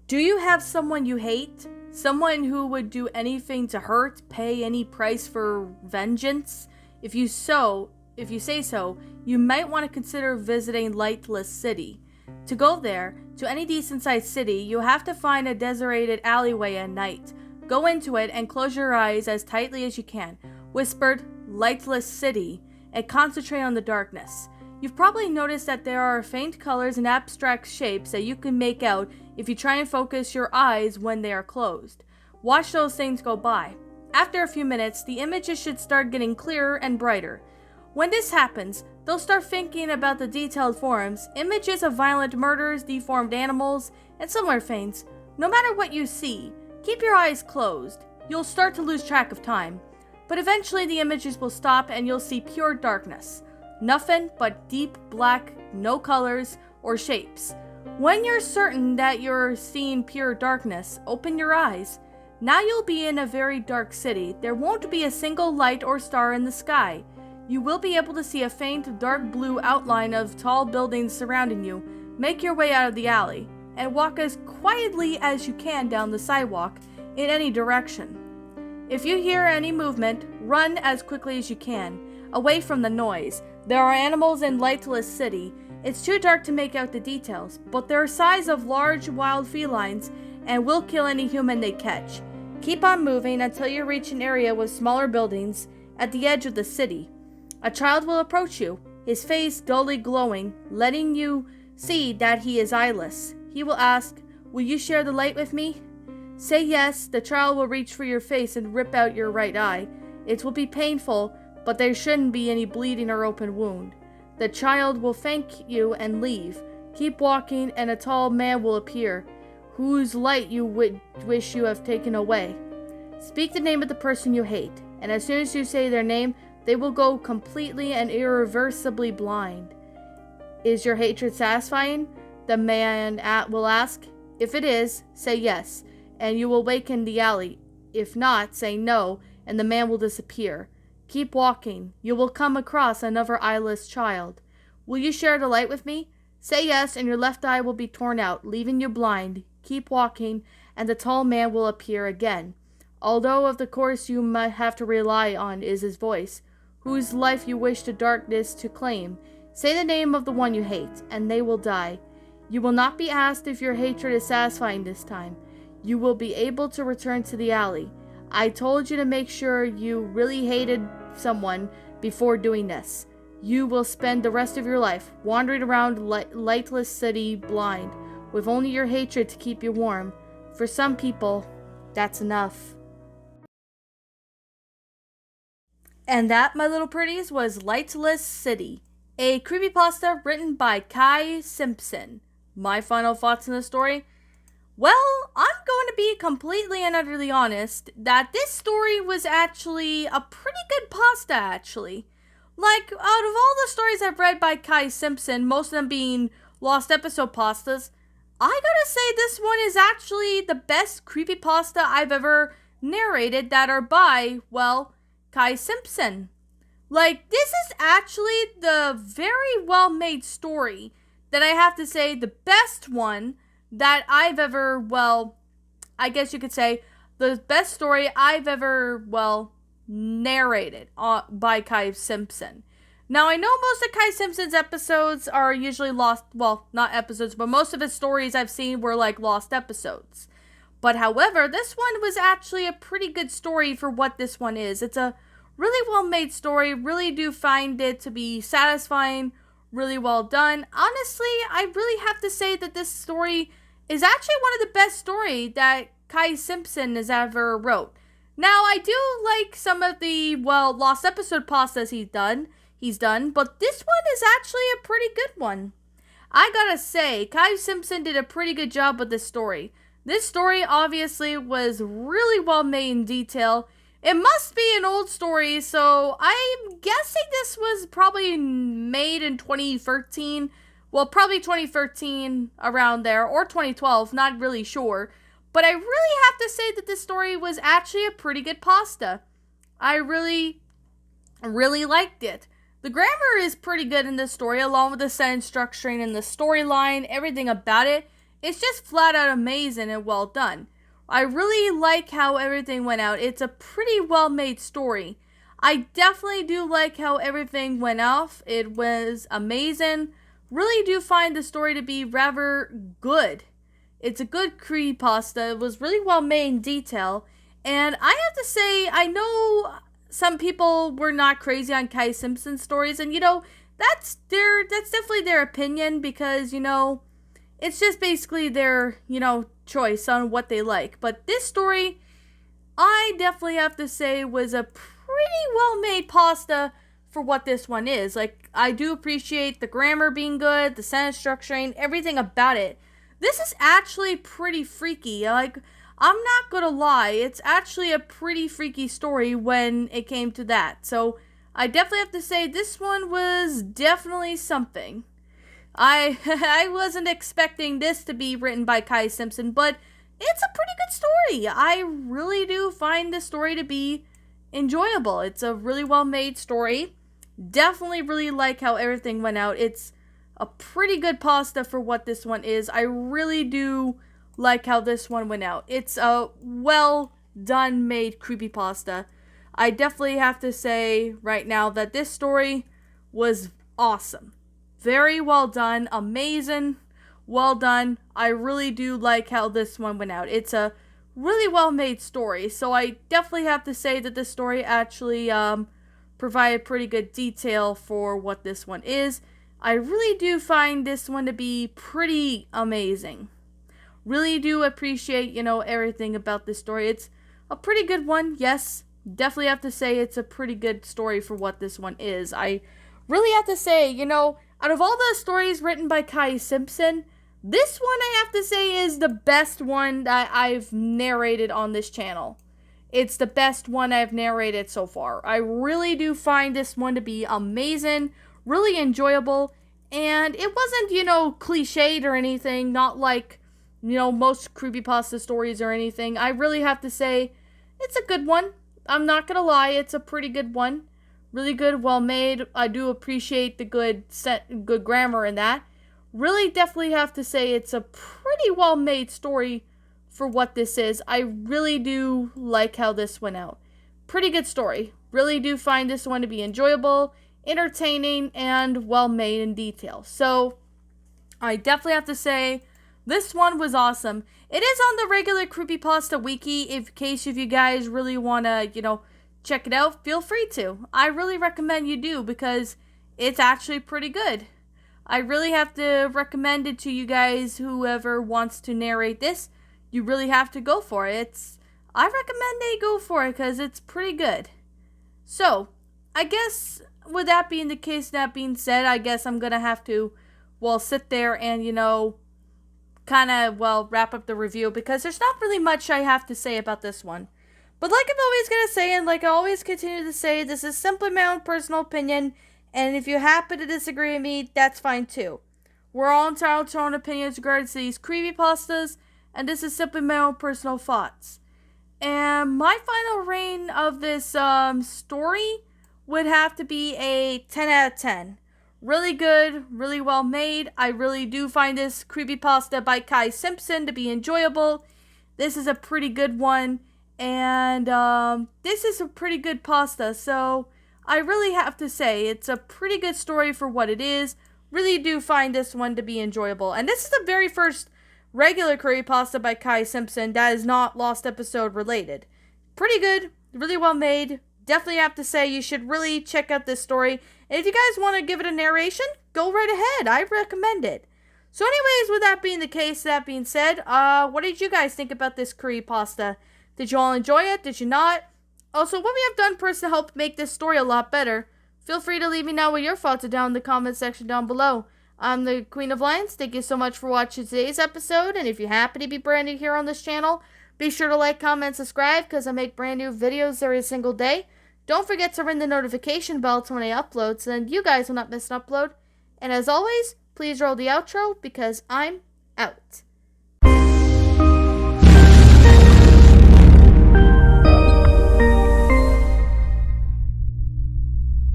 Do you have someone you hate? Someone who would do anything to hurt, pay any price for vengeance? If you say so, you might want to consider visiting Lightless City. To go there, to any decent-sized city, you have to find a deserted alleyway at night. Go into it and close your eyes as tightly as you can, whispered, "Lightless City," and concentrate on the darkness. You've probably noticed that there are faint colors and abstract shapes that you can make out if you try and focus your eyes when they are closed. Watch those things go by. After a few minutes, the images should start getting clearer and brighter. When this happens, they'll start thinking about the detailed forms, images of violent murders, deformed animals, and similar things. No matter what you see, keep your eyes closed. You'll start to lose track of time. But eventually the images will stop and you'll see pure darkness. Nothing but deep black, no colors or shapes. When you're certain that you're seeing pure darkness, open your eyes. Now you'll be in a very dark city. There won't be a single light or star in the sky. You will be able to see a faint dark blue outline of tall buildings surrounding you. Make your way out of the alley and walk as quietly as you can down the sidewalk in any direction. If you hear any movement, run as quickly as you can, away from the noise. There are animals in Lightless City. It's too dark to make out the details, but they're the size of large wild felines and will kill any human they catch. Keep on moving until you reach an area with smaller buildings at the edge of the city. A child will approach you, his face dully glowing, letting you see that he is eyeless. He will ask, "Will you share the light with me?" Say yes. The child will reach for your face and rip out your right eye. It will be painful, but there shouldn't be any bleeding or open wound. The child will thank you and leave. Keep walking and a tall man will appear, whose light you would wish you have taken away. Speak the name of the person you hate, and as soon as you say their name, they will go completely and irreversibly blind. Is your hatred satisfying? The man will ask. If it is, say yes, and you will awaken the alley. If not, say no, and the man will disappear. Keep walking. You will come across another eyeless child. Will you share the light with me? Say yes, and your left eye will be torn out, leaving you blind. Keep walking, and the tall man will appear again. Although of the course you might have to rely on is his voice, whose life you wish the darkness to claim. Say the name of the one you hate, and they will die. You will not be asked if your hatred is satisfying this time. You will be able to return to the alley. I told you to make sure you really hated someone before doing this. You will spend the rest of your life wandering around Lightless City blind, with only your hatred to keep you warm. For some people, that's enough. And that, my little pretties, was Lightless City, a creepypasta written by Simpson. My final thoughts on the story? Well, I'm going to be completely and utterly honest that this story was actually a pretty good pasta, actually. Like, out of all the stories I've read by Simpson, most of them being lost episode pastas, I gotta say this one is actually the best creepypasta I've ever narrated that are by, well, Simpson. Like, this is actually the very well-made story that I have to say the best one that I've ever, well, I guess you could say the best story I've ever, well, narrated by Simpson. Now, I know most of Simpson's episodes are usually lost, well, not episodes, but most of his stories I've seen were like lost episodes. But however, this one was actually a pretty good story for what this one is. It's a really well-made story, really do find it to be satisfying, really well done. Honestly, I really have to say that this story is actually one of the best stories that Simpson has ever wrote. Now, I do like some of the, well, lost episode pastas he's done, but this one is actually a pretty good one. I gotta say, Simpson did a pretty good job with this story. This story obviously was really well made in detail. It must be an old story, so I'm guessing this was probably made in 2013. Well, probably 2013, around there, or 2012, not really sure. But I really have to say that this story was actually a pretty good pasta. I really liked it. The grammar is pretty good in this story, along with the sentence structuring and the storyline, everything about it It's just flat out amazing and well done. I really like how everything went out. It's a pretty well made story. I definitely do like how everything went off. It was amazing. Really do find the story to be rather good. It's a good creepypasta. It was really well made in detail. And I have to say, I know some people were not crazy on Kai Simpson stories, and that's definitely their opinion, because it's just basically their choice on what they like. But this story, I definitely have to say, was a pretty well made pasta for what this one is. Like, I do appreciate the grammar being good, the sentence structuring, everything about it. This is actually pretty freaky. Like, I'm not gonna lie, it's actually a pretty freaky story when it came to that. So I definitely have to say this one was definitely something. I wasn't expecting this to be written by Kai Simpson, but it's a pretty good story. I really do find this story to be enjoyable. It's a really well made story. Definitely really like how everything went out. It's a pretty good pasta for what this one is. I really do like how this one went out. It's a well done made creepypasta. I definitely have to say right now that this story was awesome. Very well done. Amazing. Well done. I really do like how this one went out. It's a really well made story. So I definitely have to say that this story actually provided pretty good detail for what this one is. I really do find this one to be pretty amazing. Really do appreciate, everything about this story. It's a pretty good one, yes. Definitely have to say it's a pretty good story for what this one is. I really have to say, out of all the stories written by Kai Simpson, this one I have to say is the best one that I've narrated on this channel. It's the best one I've narrated so far. I really do find this one to be amazing, really enjoyable, and it wasn't, cliched or anything, not like, most creepypasta stories or anything. I really have to say, it's a good one. I'm not gonna lie, it's a pretty good one. Really good, well made. I do appreciate the good grammar in that. Really definitely have to say it's a pretty well made story for what this is. I really do like how this went out. Pretty good story. Really do find this one to be enjoyable, entertaining, and well made in detail. So I definitely have to say this one was awesome. It is on the regular Creepypasta Wiki. In case if you guys really want to, check it out, feel free to. I really recommend you do, because it's actually pretty good. I really have to recommend it to you guys, whoever wants to narrate this. You really have to go for it. I recommend they go for it, because it's pretty good. So, I guess with that being the case, that being said, I guess I'm going to have to, sit there and, kind of, wrap up the review, because there's not really much I have to say about this one. But like I'm always going to say, and like I always continue to say, this is simply my own personal opinion, and if you happen to disagree with me, that's fine too. We're all entitled to our own opinions regarding these creepypastas, and this is simply my own personal thoughts. And my final rating of this story would have to be a 10 out of 10. Really good, really well made. I really do find this creepypasta by Kai Simpson to be enjoyable. This is a pretty good one, and this is a pretty good pasta, so I really have to say it's a pretty good story for what it is. Really do find this one to be enjoyable. And this is the very first regular creepypasta by Kai Simpson that is not Lost Episode related. Pretty good, really well made. Definitely have to say you should really check out this story. And if you guys want to give it a narration, go right ahead. I recommend it. So anyways, with that being the case, that being said, what did you guys think about this creepypasta? Did you all enjoy it? Did you not? Also, what we have done personally to help make this story a lot better, feel free to leave me know what your thoughts are down in the comment section down below. I'm the Queen of Lions. Thank you so much for watching today's episode, and if you happen to be brand new here on this channel, be sure to like, comment, subscribe, because I make brand new videos every single day. Don't forget to ring the notification bell to when I upload, so then you guys will not miss an upload. And as always, please roll the outro, because I'm out.